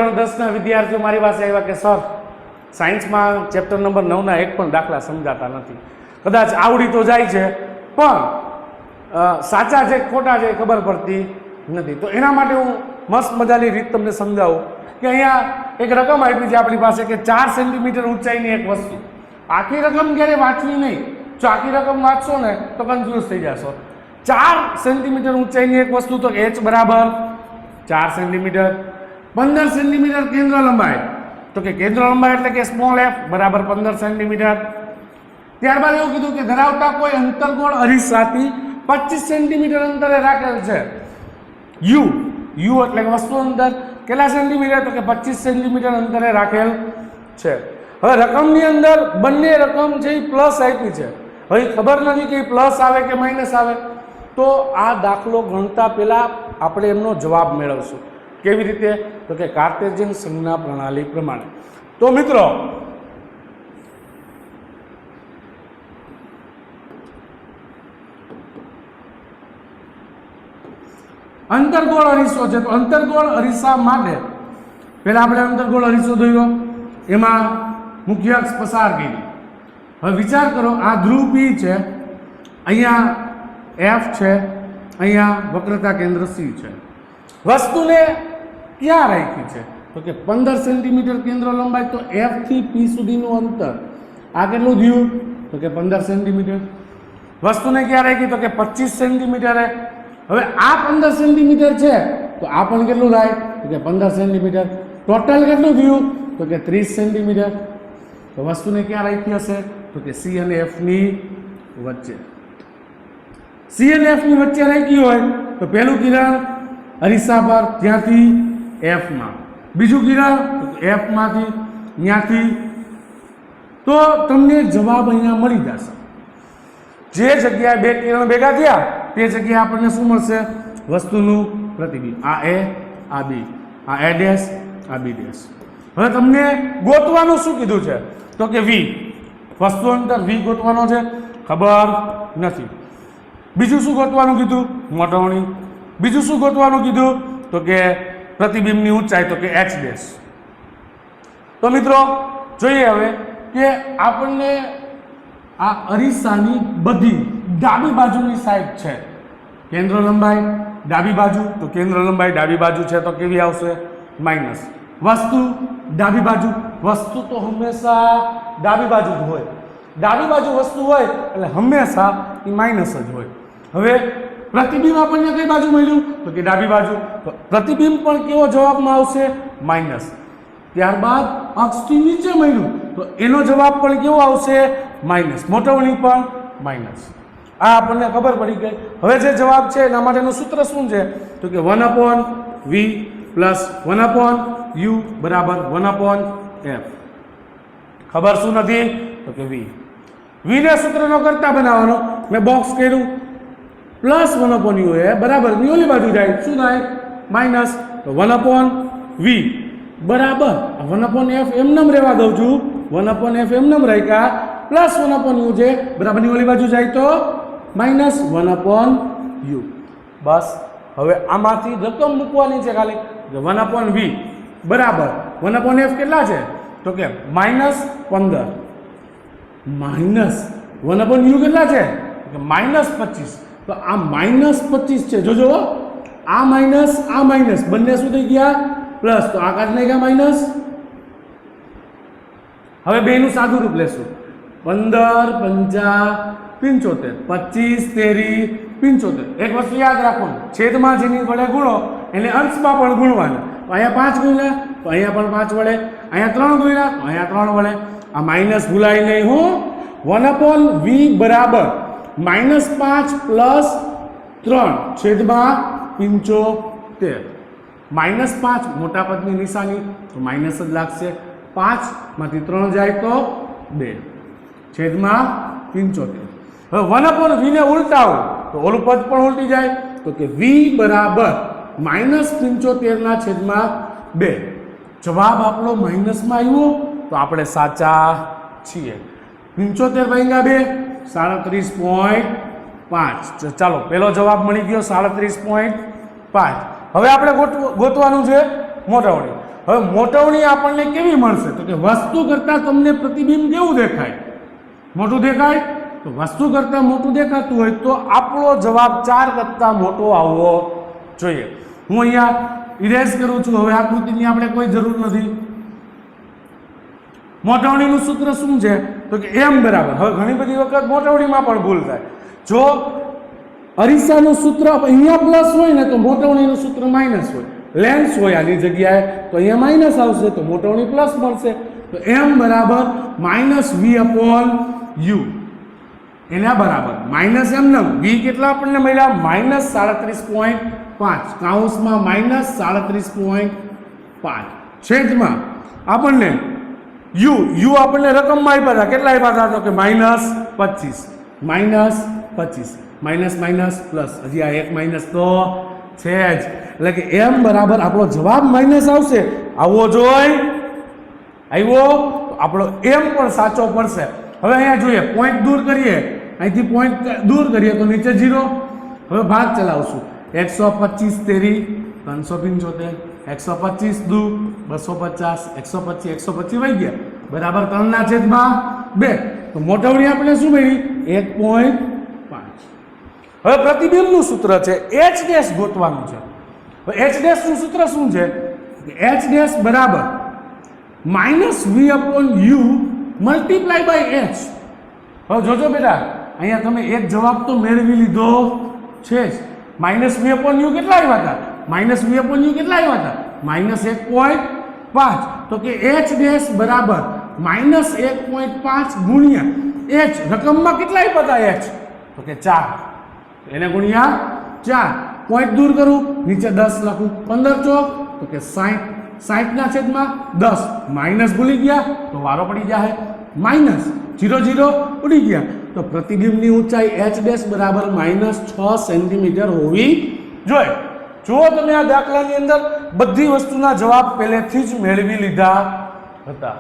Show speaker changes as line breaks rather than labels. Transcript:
ધોરણ 10ના વિદ્યાર્થીઓ મારી પાસે આવ્યા કે સર સાયન્સમાં ચેપ્ટર નંબર 9ના એક પણ દાખલા સમજાતા નથી, કદાચ આવડી તો જાય છે પણ સાચા છે ખોટા છે ખબર પડતી નથી. તો એના માટે હું મસ્ત મજાની રીત તમને સમજાવું કે અહીંયા એક રકમ આપી છે આપણી પાસે કે 4 સેન્ટીમીટર ઊંચાઈની એક વસ્તુ. આખી રકમ ક્યારે વાંચવી નહીં, જો આખી રકમ વાંચશો ને તો કન્ફ્યુઝ થઈ જશો. 4 સેન્ટીમીટર ઊંચાઈની એક વસ્તુ, તો h બરાબર 4 સેન્ટીમીટર. 15 સેન્ટીમીટર કેન્દ્ર લંબાઈ, તો કે કેન્દ્ર લંબાઈ એટલે કે સ્મોલ f બરાબર 15 સેન્ટીમીટર. ત્યારબાદ એવું કીધું કે ધરાવતા કોઈ અંતર્ગોળ અરીસાથી 25 સેન્ટીમીટર અંતરે રાખેલ છે u એટલે કે વસ્તુ અંતર કેટલા સેન્ટીમીટર, તો કે 25 સેન્ટીમીટર અંતરે રાખેલ છે. હવે રકમની અંદર બંને રકમ છે એ પ્લસ આપી છે. હવે ખબર નથી કે પ્લસ આવે કે માઇનસ આવે, તો આ દાખલો ગણતા પહેલા આપણે એમનો જવાબ મેળવશું. કેવી રીતે, તો કે કાર્ટેશિયન સંજ્ઞા પ્રણાલી પ્રમાણે. તો મિત્રો અંતર્ગોળ અરીસો છે, તો અંતર્ગોળ અરીસા માટે પહેલા આપણે અંતર્ગોળ અરીસો દોર્યો, એમાં મુખ્ય અક્ષ પસાર કરી. હવે વિચાર કરો, આ ધ્રુવ P છે, અહીંયા F છે, અહીંયા વક્રતા કેન્દ્ર C છે. વસ્તુને ક્યાં રાખી છે, તો કે 15 સેન્ટીમીટર કેન્દ્ર લંબાઈ, તો F થી P સુધીનું અંતર આ કેટલું થયું, તો કે 15 સેન્ટીમીટર. વસ્તુને ક્યાં રાખી, તો કે 25 સેન્ટીમીટરે. હવે આ 15 સેન્ટીમીટર છે તો આ પણ કેટલું થાય, તો કે 15 સેન્ટીમીટર. ટોટલ કેટલું થયું, તો કે 30 સેન્ટીમીટર. તો વસ્તુને ક્યાં રાખી હશે, તો કે C અને F ની વચ્ચે. C અને F ની વચ્ચે રાખી હોય તો પહેલું કિરણ અરીસા પર, ત્યાંથી F માં, બીજું કિરણ F માંથી ત્યાંથી. તો તમને જવાબ અહીંયા મળી જશે. જે જગ્યાએ બે કિરણ ભેગા થયા તે જગ્યાએ આપણને શું મળશે, વસ્તુનું પ્રતિબિંબ. આ A, આ B, આ A ડેશ, આ B ડેશ. હવે તમને ગોતવાનું શું કીધું છે, તો કે V, વસ્તુ અંતર V ગોતવાનો છે, ખબર નથી. બીજું શું ગોતવાનું કીધું, મોટવણી. બીજું શું ગોતવાનું કીધું, તો કે પ્રતિબિંબની ઊંચાઈ, તો કે h ડેશ. તો મિત્રો જોઈએ હવે કે આપણને આ અરીસાની બધી ડાબી બાજુની સાઈડ છે, કેન્દ્ર લંબાઈ ડાબી બાજુ, તો કેન્દ્ર લંબાઈ ડાબી બાજુ છે તો કેવી આવશે, માઇનસ. વસ્તુ ડાબી બાજુ, વસ્તુ તો હંમેશા ડાબી બાજુ જ હોય, ડાબી બાજુ વસ્તુ હોય એટલે હંમેશા એ માઇનસ જ હોય. હવે પ્રતિબિંબ આપણને કઈ બાજુ મળ્યું, તો કે ડાબી બાજુ, તો પ્રતિબિંબ પણ કેવો જવાબમાં આવશે, માઇનસ. ત્યારબાદ અક્ષથી નીચે મળ્યું તો એનો જવાબ પણ કેવો આવશે, માઇનસ. મોટવણી પણ માઇનસ. આ આપણને ખબર પડી ગઈ. હવે જે જવાબ છે એના માટેનું સૂત્ર શું છે, તો કે 1/v પ્લસ 1/u બરાબર 1/f. ખબર શું નથી, તો કે v. ને સૂત્રનો કરતા બનાવવાનો, મેં બોક્સ કર્યું, પ્લસ 1/u એ બરાબર ની ઓલી બાજુ જાય શું થાય, માઇનસ. તો 1/v બરાબર 1/f એમનેમ રહેવા દઉં છું, 1/f એમનેમ રાખ્યા, પ્લસ 1/u છે બરાબર ની ઓલી બાજુ જાય તો માઇનસ 1/u. બસ હવે આમાંથી રકમ મૂકવાની છે ખાલી, 1/v બરાબર 1/f કેટલા છે, તો કે -15, માઇનસ 1/u કેટલા છે, -25. તો આ -25 છે, જોજો આ માઇનસ બંને શું થઈ ગયા, પ્લસ. તો આ કાઢી નાખ્યા માઇનસ. હવે બેનું સાદું રૂપ લેશું, 15 5 75, 25 તેરી 75. એક વસ્તુ યાદ રાખવાનું, છેદમાં જેની વડે ગુણો એટલે અંશમાં પણ ગુણવાનું. તો અહીંયા 5 ગુણ્યા તો અહીંયા પણ 5 વડે, અહીંયા 3 ગુણ્યા તો અહીંયા 3 વડે. આ માઇનસ ભૂલાય નહીં. હું 1/v બરાબર -5 પ્લસ 3 છેદમાં 75. -5 મોટા પદની નિશાની તો માઇનસ જ લાગશે, 5 માંથી 3 જાય તો 2 છેદમાં 75. હવે 1/v ને ઉલટાવો તો ઓલું પદ પણ ઉલટી જાય, તો કે v બરાબર -75 ના છેદમાં 2. જવાબ આપણો માઇનસમાં આવ્યો તો આપણે સાચા છીએ. 75 ભાગ્યા 2 37.5. ચાલો પહેલો જવાબ મળી ગયો 37.5. હવે આપણે ગોતવાનું છે મોટવણી. હવે મોટવણી આપણને કેવી મળશે તો કે વસ્તુ કરતાં તમને પ્રતિબિંબ કેવું દેખાય? મોટું દેખાય. તો વસ્તુ કરતાં મોટું દેખાતું હોય તો આપણો જવાબ 4 કરતાં મોટો આવવો જોઈએ. હું અહીંયા ઇરેઝ કરું છું. હવે આકૃતિની આપણે કોઈ જરૂર નથી. મોટવણીનું સૂત્ર શું છે તો કે m બરાબર, હવે ઘણી બધી વખત મોટવણીમાં પણ ભૂલ થાય. જો અરીસાનું સૂત્ર અહીંયા પ્લસ હોય ને તો મોટવણીનું સૂત્ર માઇનસ હોય. લેન્સ હોય આની જગ્યાએ તો અહીંયા માઇનસ આવશે તો મોટવણી પ્લસ મળશે. તો m બરાબર -v/u એના બરાબર -m v કેટલા આપણને મળ્યા? -37.5 કૌંસમાં -37.5 છેદમાં આપણને u આપણને રકમમાં આપ્યા હતા. કેટલા આપ્યા હતા? તો કે -25 માઇનસ માઇનસ પ્લસ, હજી આ એક માઇનસ તો છે જ. એટલે કે m બરાબર આપણો જવાબ માઇનસ આવશે. આવવો જોઈએ? આવ્યો તો આપણો m પણ સાચો પડશે. હવે અહીંયા જોઈએ, પોઈન્ટ દૂર કરીએ, અહીંથી પોઈન્ટ દૂર કરીએ તો નીચે 0. હવે ભાગ ચલાવશું. 125 તેરી 375, 125 દુ 250, 125 વહી ગયા બરાબર 3/2. તો મોટવણી આપણે શું મળી? 1.5. હવે પ્રતિબિંબનું સૂત્ર છે h' ગોતવાનું છે. હવે h' નું સૂત્ર શું છે? h' બરાબર -v/u મલ્ટીપ્લાય બાય h. હવે જોજો બેટા, અહીંયા તમે એક જવાબ તો મેળવી લીધો છે જ. -v/u કેટલા આવ્યા હતા? -v/u કેટલા આવ્યા હતા? -1.5. તો કે h' બરાબર -1.5 ગુણ્યા h. રકમમાં કેટલા આપ્યા હતા h? તો કે 4. એને ગુણ્યા 4. પોઈન્ટ દૂર કરું, નીચે 10 લખું. 15 ચોક તો કે 60. 60 ના છેદમાં 10. માઇનસ ભૂલી ગયા તો વારો પડી જાય. માઇનસ 0 ઉડી ગયા. તો પ્રતિબિંબની ઊંચાઈ h' બરાબર -6 સેન્ટીમીટર હોવી જોઈએ. જો તમે આ દાખલાની અંદર બધી વસ્તુના જવાબ પહેલેથી જ મેળવી લીધા હતા.